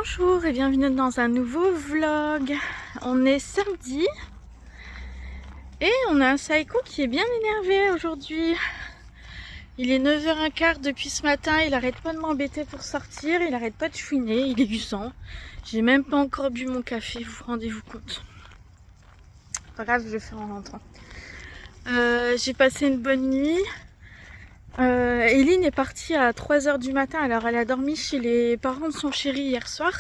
Bonjour et bienvenue dans un nouveau vlog. On est samedi et on a un Saiko qui est bien énervé aujourd'hui. Il est 9h15 depuis ce matin, il arrête pas de m'embêter pour sortir, il arrête pas de chouiner, il est usant. J'ai même pas encore bu mon café, vous rendez-vous compte. Pas grave, je le fais en rentrant. J'ai passé une bonne nuit. Eline est partie à 3h du matin, alors elle a dormi chez les parents de son chéri hier soir.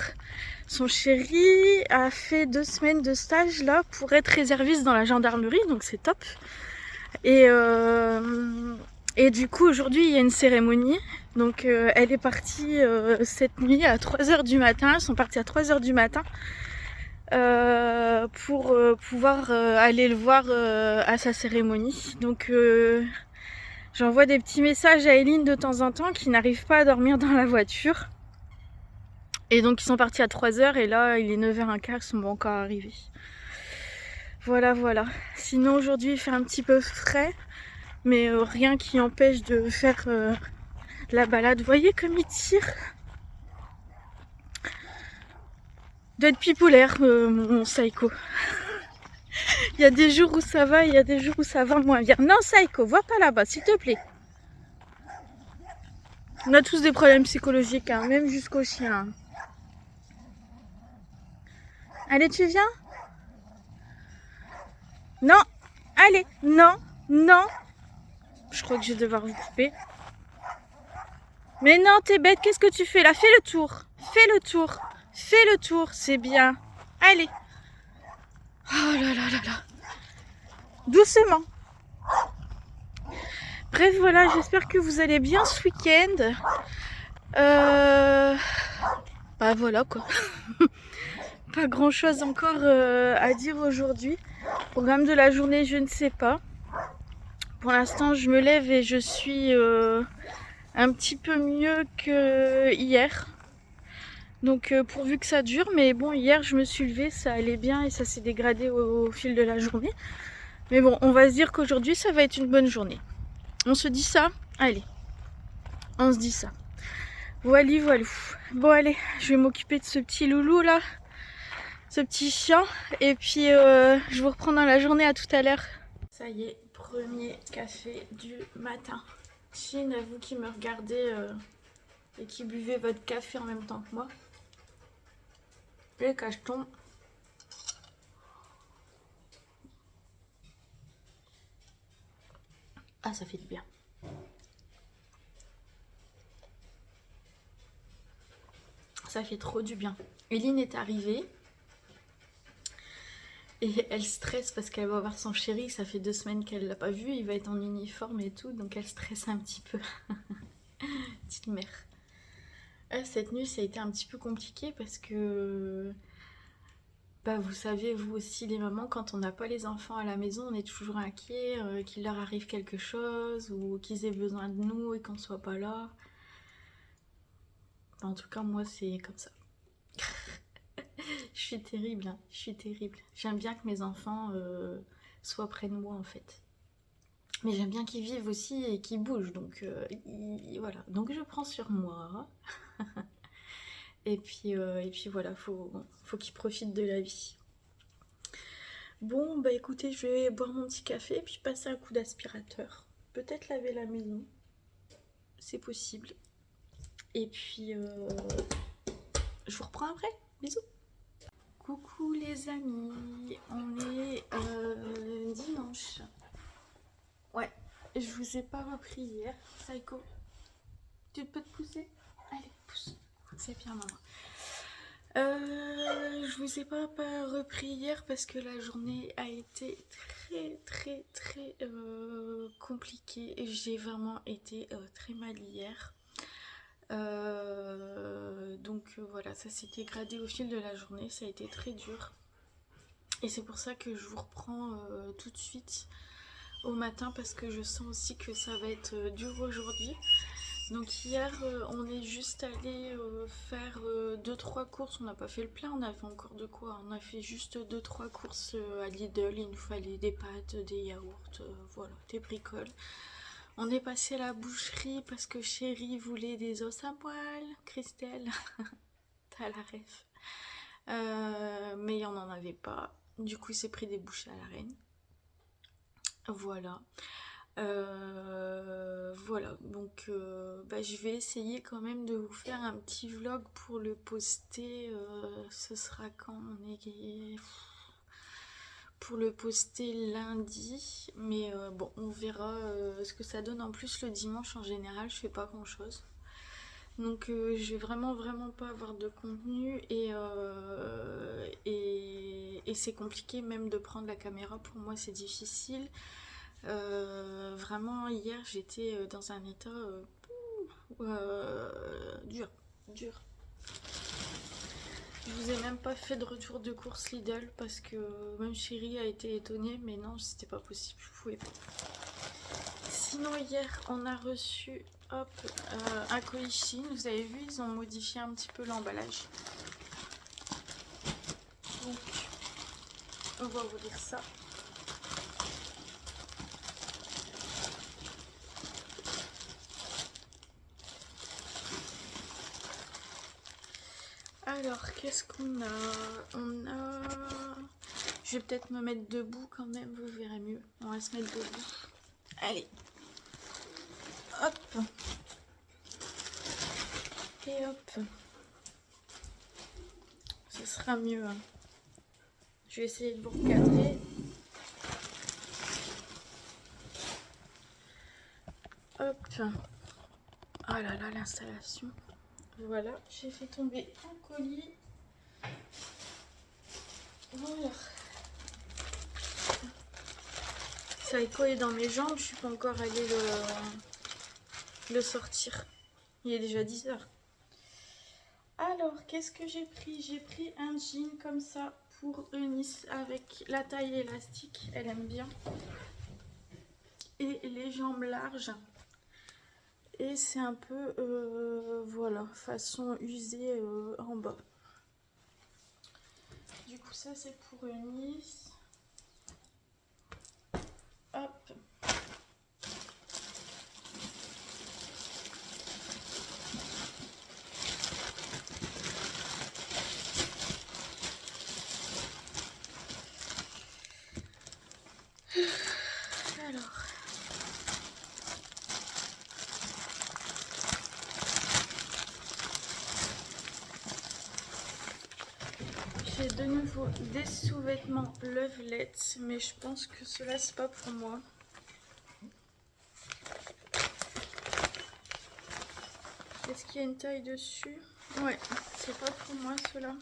Son chéri a fait 2 semaines de stage là pour être réserviste dans la gendarmerie, donc c'est top. Et du coup aujourd'hui il y a une cérémonie, donc elle est partie cette nuit à 3h du matin, ils sont partis à 3h du matin pour pouvoir aller le voir à sa cérémonie. Donc j'envoie des petits messages à Eline de temps en temps qui n'arrive pas à dormir dans la voiture. Et donc ils sont partis à 3h et là il est 9h15, ils sont pas encore arrivés. Voilà, voilà. Sinon aujourd'hui il fait un petit peu frais, mais rien qui empêche de faire la balade. Vous voyez comme il tire? D'être pipolaire mon Saiko. Il y a des jours où ça va, il y a des jours où ça va moins bien. Non Saiko, va pas là-bas s'il te plaît. On a tous des problèmes psychologiques, hein, même jusqu'aux chiens. Allez, tu viens? Non, allez, non, non. Je crois que je vais devoir vous couper. Mais non, t'es bête, qu'est-ce que tu fais là? Fais le tour, fais le tour, fais le tour, c'est bien. Allez. Oh là là là là. Doucement. Bref, voilà, j'espère que vous allez bien ce week-end. Bah voilà quoi. Pas grand chose encore à dire aujourd'hui. Programme de la journée, je ne sais pas. Pour l'instant, je me lève et je suis un petit peu mieux que hier. Donc pourvu que ça dure, mais bon, hier je me suis levée, ça allait bien et ça s'est dégradé au fil de la journée. Mais bon, on va se dire qu'aujourd'hui ça va être une bonne journée. On se dit ça? Allez, on se dit ça. Voilà, voilà. Bon allez, je vais m'occuper de ce petit loulou là, ce petit chien, et puis je vous reprends dans la journée, à tout à l'heure. Ça y est, premier café du matin. Chine, à vous qui me regardez et qui buvez votre café en même temps que moi. Les cachetons. Ah, ça fait du bien. Ça fait trop du bien. Eline est arrivée et elle stresse parce qu'elle va voir son chéri. Ça fait 2 semaines qu'elle l'a pas vu. Il va être en uniforme et tout, donc elle stresse un petit peu. Petite mère. Cette nuit, ça a été un petit peu compliqué parce que bah, vous savez, vous aussi les mamans, quand on n'a pas les enfants à la maison, on est toujours inquiet qu'il leur arrive quelque chose ou qu'ils aient besoin de nous et qu'on soit pas là. Enfin, en tout cas, moi, c'est comme ça. Je suis terrible, hein. Je suis terrible. J'aime bien que mes enfants soient près de moi en fait. Mais j'aime bien qu'ils vivent aussi et qu'ils bougent, donc voilà. Donc je prends sur moi. Et puis voilà, faut qu'ils profitent de la vie. Bon, bah écoutez, je vais boire mon petit café et puis passer un coup d'aspirateur. Peut-être laver la maison, c'est possible. Et puis je vous reprends après. Bisous. Coucou les amis, on est dimanche. Ouais, je vous ai pas repris hier. Saiko, tu peux te pousser? Allez, pousse. C'est bien maman. Je vous ai pas repris hier parce que la journée a été très compliquée. J'ai vraiment été très mal hier. Donc voilà, ça s'est dégradé au fil de la journée, ça a été très dur. Et c'est pour ça que je vous reprends tout de suite au matin parce que je sens aussi que ça va être dur aujourd'hui. Donc hier on est juste allé faire 2-3 courses, on n'a pas fait le plein, on avait encore de quoi, on a fait juste 2-3 courses à Lidl, il nous fallait des pâtes, des yaourts, voilà, des bricoles. On est passé à la boucherie parce que chérie voulait des os à poil, Christelle. t'as la ref. Mais il n'y en avait pas. Du coup, il s'est pris des bouchées à la reine. Voilà. Voilà, donc je vais essayer quand même de vous faire un petit vlog pour le poster. Ce sera quand on est... Pour le poster lundi, mais bon, on verra ce que ça donne. En plus, le dimanche en général, je fais pas grand chose. Donc je vais vraiment pas avoir de contenu et c'est compliqué même de prendre la caméra. Pour moi, c'est difficile. Vraiment, hier, j'étais dans un état dur. Je vous ai même pas fait de retour de course Lidl parce que même chérie a été étonnée, mais non, c'était pas possible, je pouvais pas. Sinon, hier, on a reçu un colis Chine. Vous avez vu, ils ont modifié un petit peu l'emballage. Donc, on va vous lire ça. Alors, qu'est-ce qu'on a? Je vais peut-être me mettre debout quand même, vous verrez mieux. On va se mettre debout. Allez. Hop. Et hop. Ce sera mieux. Hein. Je vais essayer de vous recadrer. Hop. Oh là là, l'installation. Voilà, j'ai fait tomber un colis. Voilà. Ça est collé dans mes jambes, je suis pas encore allée le sortir. Il est déjà 10 h. Alors, qu'est-ce que j'ai pris? J'ai pris un jean comme ça pour Eunice avec la taille élastique, elle aime bien. Et les jambes larges. Et c'est un peu, voilà, façon usée en bas. Du coup, ça c'est pour Eunice. Hop. Alors. J'ai de nouveau des sous-vêtements Lovelets, mais je pense que cela c'est pas pour moi. Est-ce qu'il y a une taille dessus? Ouais, c'est pas pour moi cela.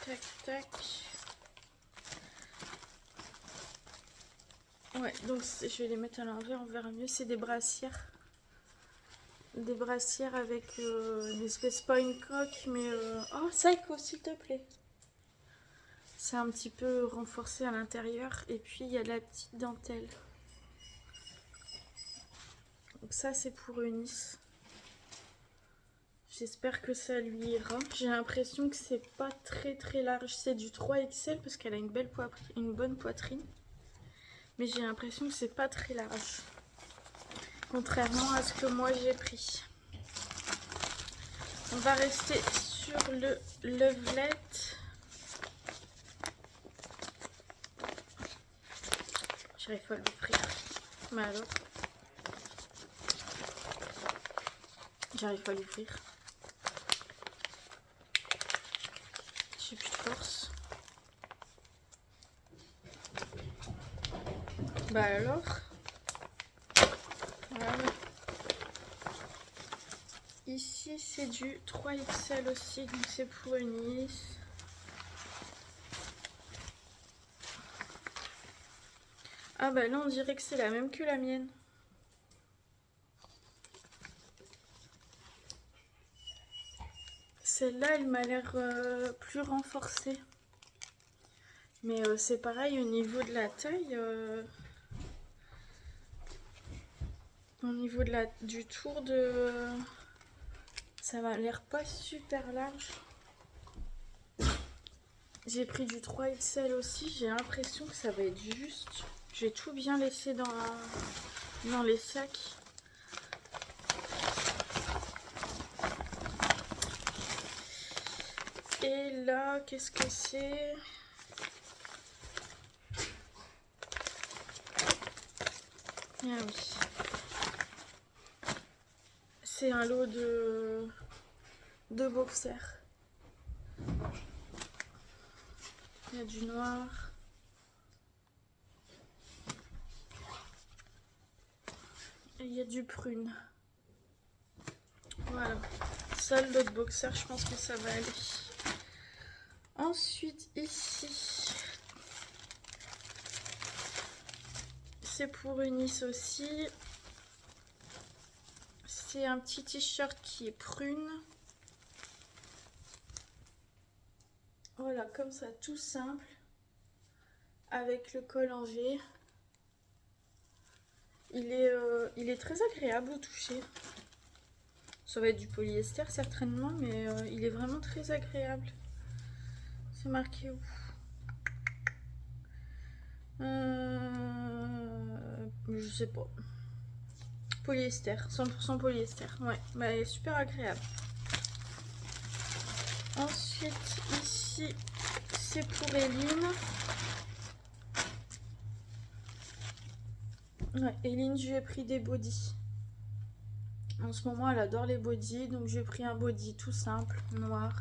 Tac tac. Ouais, donc je vais les mettre à l'envers, on verra mieux. C'est des brassières. Des brassières avec une espèce, pas une coque, mais... Oh, Psycho, s'il te plaît. C'est un petit peu renforcé à l'intérieur. Et puis, il y a la petite dentelle. Donc ça, c'est pour Eunice. J'espère que ça lui ira. J'ai l'impression que c'est pas très large. C'est du 3XL parce qu'elle a une bonne poitrine. Mais j'ai l'impression que c'est pas très large. Contrairement à ce que moi j'ai pris. On va rester sur le Lovelet. J'arrive pas à l'ouvrir. Mais alors, j'arrive pas à l'ouvrir. J'ai plus de force. Bah alors. Voilà. Ici c'est du 3XL aussi, donc c'est pour Eunice. Ah bah là on dirait que c'est la même que la mienne. Celle-là elle m'a l'air plus renforcée. Mais c'est pareil au niveau de la taille. Au niveau de du tour de... Ça m'a l'air pas super large. J'ai pris du 3XL aussi. J'ai l'impression que ça va être juste. J'ai tout bien laissé dans les sacs. qu'est-ce que c'est? Ah oui. C'est un lot de boxers. Il y a du noir. Et il y a du prune. Voilà. Ça, le lot de boxers, je pense que ça va aller. Ensuite, ici, c'est pour Eunice aussi. C'est un petit t-shirt qui est prune. Voilà, comme ça, tout simple. Avec le col en V. Il est très agréable au toucher. Ça va être du polyester certainement, mais il est vraiment très agréable. C'est marqué où? Je sais pas. Polyester, 100% polyester. Ouais, bah, il est super agréable. Ensuite, ici, c'est pour Eline. Ouais, Eline, je lui ai pris des bodys. En ce moment, elle adore les bodys, donc j'ai pris un body tout simple, noir,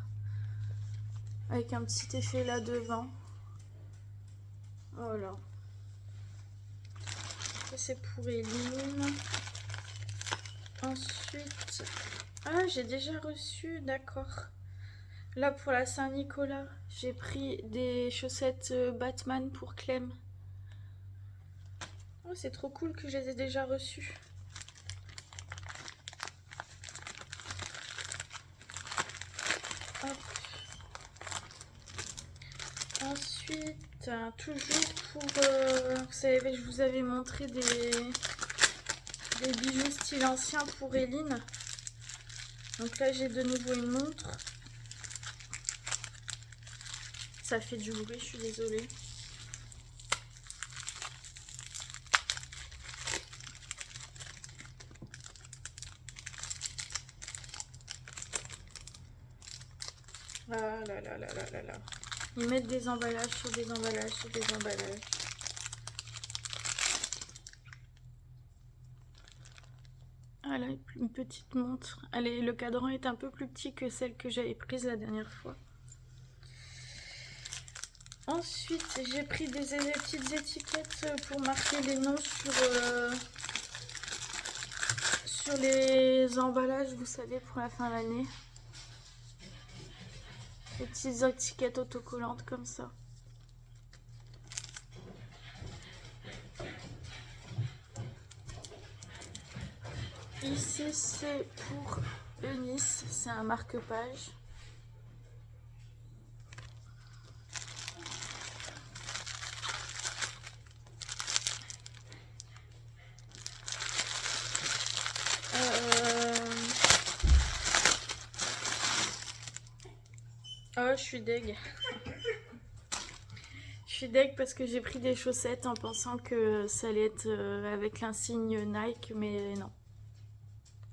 avec un petit effet là devant. Voilà. Ça, c'est pour Eline. Ensuite, ah, j'ai déjà reçu, d'accord. Là, pour la Saint-Nicolas, j'ai pris des chaussettes Batman pour Clem. Oh, c'est trop cool que je les ai déjà reçues. Hop. Ensuite, toujours pour... vous savez, je vous avais montré des bijoux style ancien pour Eline. Donc là, j'ai de nouveau une montre. Ça fait du bruit, je suis désolée. Ah là là là là là là. Ils mettent des emballages sur des emballages sur des emballages. Voilà, une petite montre. Allez, le cadran est un peu plus petit que celle que j'avais prise la dernière fois. Ensuite, j'ai pris des petites étiquettes pour marquer les noms sur les emballages, vous savez, pour la fin de l'année. Des petites étiquettes autocollantes comme ça. Ici, c'est pour Eunice, c'est un marque-page. Oh, je suis deg. Je suis deg parce que j'ai pris des chaussettes en pensant que ça allait être avec l'insigne Nike, mais non.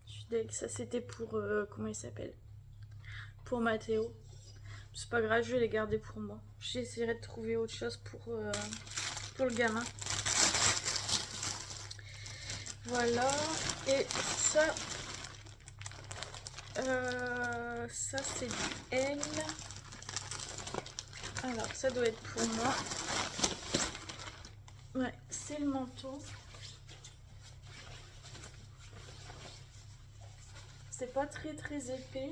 Je suis deg, ça c'était pour... comment il s'appelle? Pour Mathéo. C'est pas grave, je vais les garder pour moi. J'essaierai de trouver autre chose pour le gamin. Voilà. Et ça... ça c'est du L. Alors, ça doit être pour moi. Ouais, c'est le manteau. C'est pas très épais.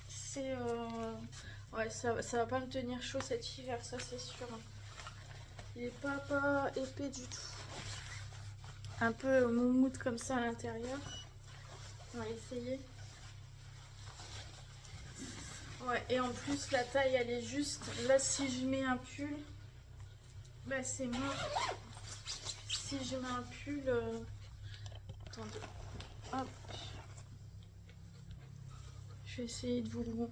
C'est... ouais, ça va pas me tenir chaud cet hiver, ça c'est sûr. Il est pas épais du tout. Un peu moumoute comme ça à l'intérieur. On va essayer. Ouais, et en plus la taille elle est juste. Là si je mets un pull, bah c'est mort. Si je mets un pull, attendez, hop, je vais essayer de vous le...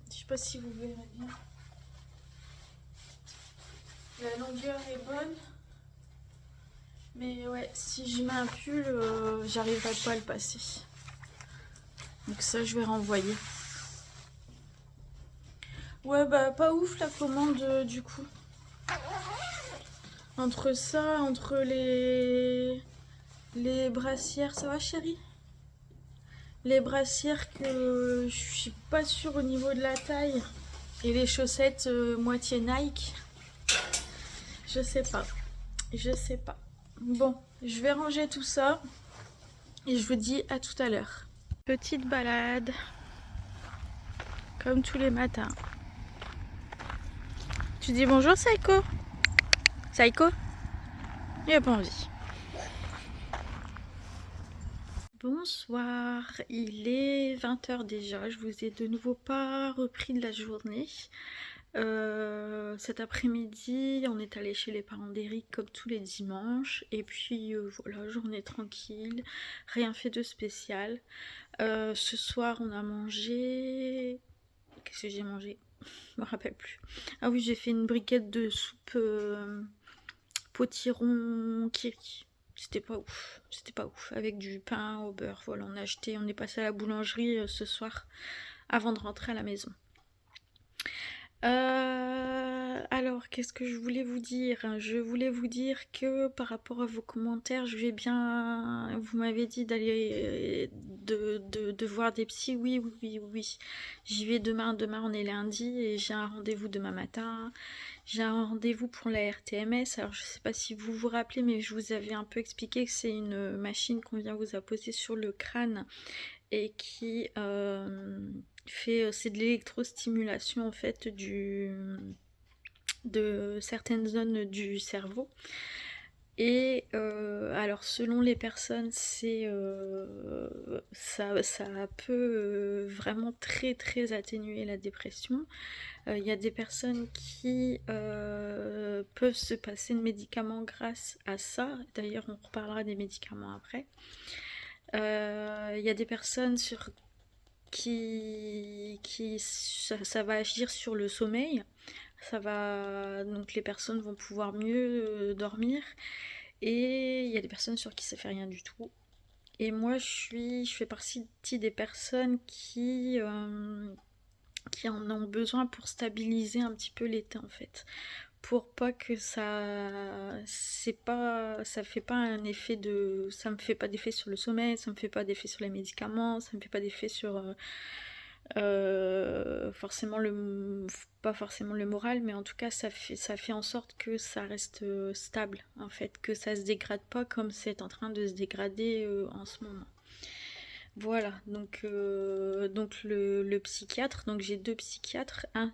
Je sais pas si vous verrez bien. La longueur est bonne. Mais ouais, si je mets un pull, j'arriverai pas à le passer. Donc ça, je vais renvoyer. Ouais, bah pas ouf la commande du coup. Entre ça, entre les brassières, ça va chérie? Les brassières que je suis pas sûre au niveau de la taille et les chaussettes moitié Nike, je sais pas. Je sais pas. Bon, je vais ranger tout ça et je vous dis à tout à l'heure. Petite balade, comme tous les matins. Tu dis bonjour Saiko? Saiko? Il a pas envie. Bonsoir, il est 20 h déjà, je vous ai de nouveau pas repris de la journée. Cet après-midi, on est allé chez les parents d'Eric comme tous les dimanches. Et puis voilà, journée tranquille, rien fait de spécial. Ce soir, on a mangé... Qu'est-ce que j'ai mangé? Je me rappelle plus. Ah oui, j'ai fait une briquette de soupe potiron kiri. C'était pas ouf, c'était pas ouf. Avec du pain au beurre, voilà, on est passé à la boulangerie ce soir avant de rentrer à la maison. Alors, qu'est-ce que je voulais vous dire? Je voulais vous dire que par rapport à vos commentaires, je vais bien... Vous m'avez dit d'aller... De voir des psys. Oui, oui, oui, oui. J'y vais demain. Demain, on est lundi et j'ai un rendez-vous demain matin. J'ai un rendez-vous pour la RTMS. Alors, je sais pas si vous vous rappelez, mais je vous avais un peu expliqué que c'est une machine qu'on vient vous apposer sur le crâne et qui... c'est de l'électrostimulation en fait de certaines zones du cerveau. Et alors selon les personnes, ça peut vraiment très atténuer la dépression. Il y a des personnes qui peuvent se passer de médicaments grâce à ça. D'ailleurs, on reparlera des médicaments après. Il y a des personnes ça va agir sur le sommeil. Donc les personnes vont pouvoir mieux dormir. Et il y a des personnes sur qui ça fait rien du tout. Et moi, je fais partie des personnes qui en ont besoin pour stabiliser un petit peu l'état en fait. Pour pas que ça fait pas un effet ça me fait pas d'effet sur le sommeil, ça me fait pas d'effet sur les médicaments, ça me fait pas d'effet sur forcément pas forcément le moral, mais en tout cas ça fait en sorte que ça reste stable en fait, que ça se dégrade pas comme c'est en train de se dégrader en ce moment. Voilà, donc le psychiatre, donc j'ai deux psychiatres, un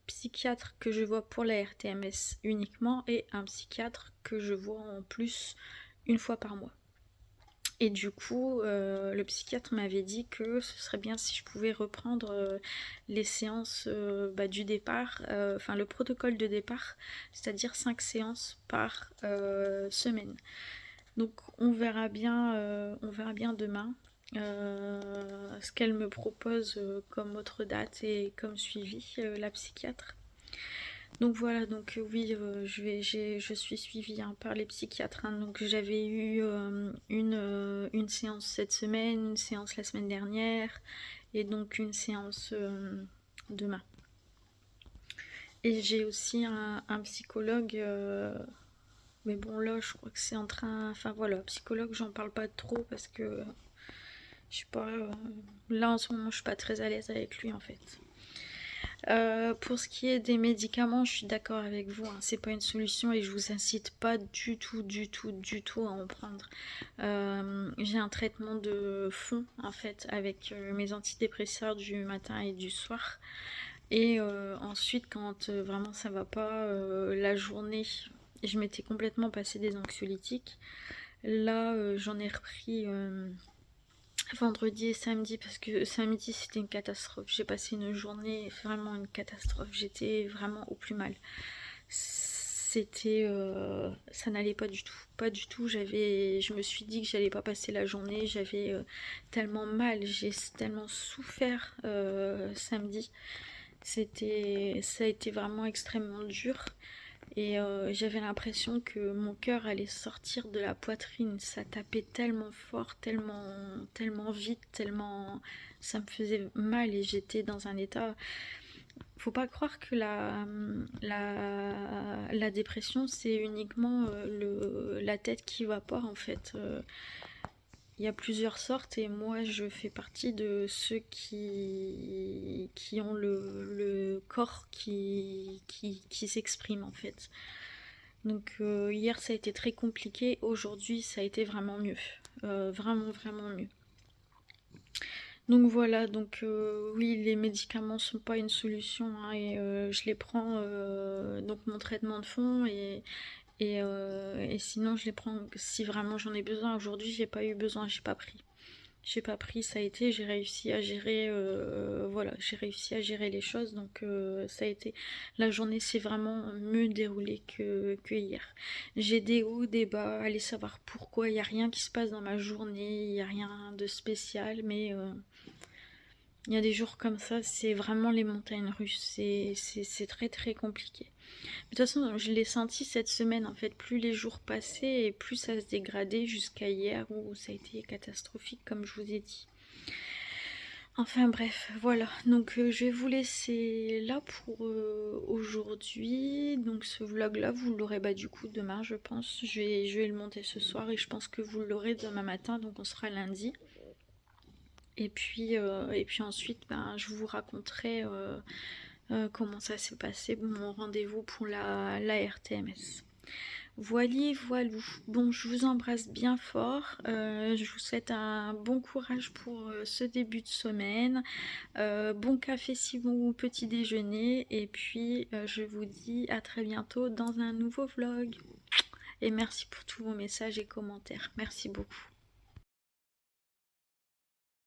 psychiatre que je vois pour la RTMS uniquement et un psychiatre que je vois en plus une fois par mois. Et du coup, le psychiatre m'avait dit que ce serait bien si je pouvais reprendre les séances du départ, enfin le protocole de départ, c'est-à-dire 5 séances par semaine. Donc on verra bien demain ce qu'elle me propose comme autre date et comme suivi, la psychiatre. Donc voilà, donc oui, je suis suivie par les psychiatres. Hein. Donc j'avais eu une séance cette semaine, une séance la semaine dernière, et donc une séance demain. Et j'ai aussi un psychologue, mais bon là je crois que c'est en train... Enfin voilà, psychologue j'en parle pas trop parce que je sais pas... là en ce moment je suis pas très à l'aise avec lui en fait. Pour ce qui est des médicaments, je suis d'accord avec vous, hein, c'est pas une solution et je vous incite pas du tout à en prendre. J'ai un traitement de fond en fait avec mes antidépresseurs du matin et du soir. Et ensuite, quand vraiment ça va pas, la journée, je m'étais complètement passée des anxiolytiques. Là, j'en ai repris vendredi et samedi parce que samedi c'était une catastrophe. J'ai passé une journée vraiment une catastrophe. J'étais vraiment au plus mal. Ça n'allait pas du tout, pas du tout. Je me suis dit que j'allais pas passer la journée. J'avais tellement mal, j'ai tellement souffert samedi. Ça a été vraiment extrêmement dur. Et j'avais l'impression que mon cœur allait sortir de la poitrine. Ça tapait tellement fort, tellement vite, tellement... Ça me faisait mal et j'étais dans un état... Faut pas croire que la dépression, c'est uniquement la tête qui va pas, en fait. Il y a plusieurs sortes et moi je fais partie de ceux qui ont le corps qui s'exprime en fait. Donc hier ça a été très compliqué, aujourd'hui ça a été vraiment mieux. Vraiment mieux. Donc voilà, donc oui, les médicaments sont pas une solution hein, et je les prends, donc mon traitement de fond et sinon je les prends si vraiment j'en ai besoin. Aujourd'hui j'ai pas eu besoin, j'ai pas pris. J'ai pas pris, ça a été, j'ai réussi à gérer, voilà, j'ai réussi à gérer les choses, donc ça a été, la journée s'est vraiment mieux déroulée que hier. J'ai des hauts, des bas, allez savoir pourquoi, il n'y a rien qui se passe dans ma journée, il n'y a rien de spécial, mais il y a des jours comme ça, c'est vraiment les montagnes russes, c'est très compliqué. De toute façon, je l'ai senti cette semaine, en fait, plus les jours passaient et plus ça se dégradait jusqu'à hier où ça a été catastrophique, comme je vous ai dit. Enfin bref, voilà, donc je vais vous laisser là pour aujourd'hui. Donc ce vlog là, vous l'aurez bah, du coup demain je pense. Je vais le monter ce soir et je pense que vous l'aurez demain matin, donc on sera lundi. Et puis ensuite, ben, je vous raconterai comment ça s'est passé, mon rendez-vous pour la RTMS. Voilou. Bon, je vous embrasse bien fort. Je vous souhaite un bon courage pour ce début de semaine. Bon café si vous petit déjeuner. Et puis, je vous dis à très bientôt dans un nouveau vlog. Et merci pour tous vos messages et commentaires. Merci beaucoup.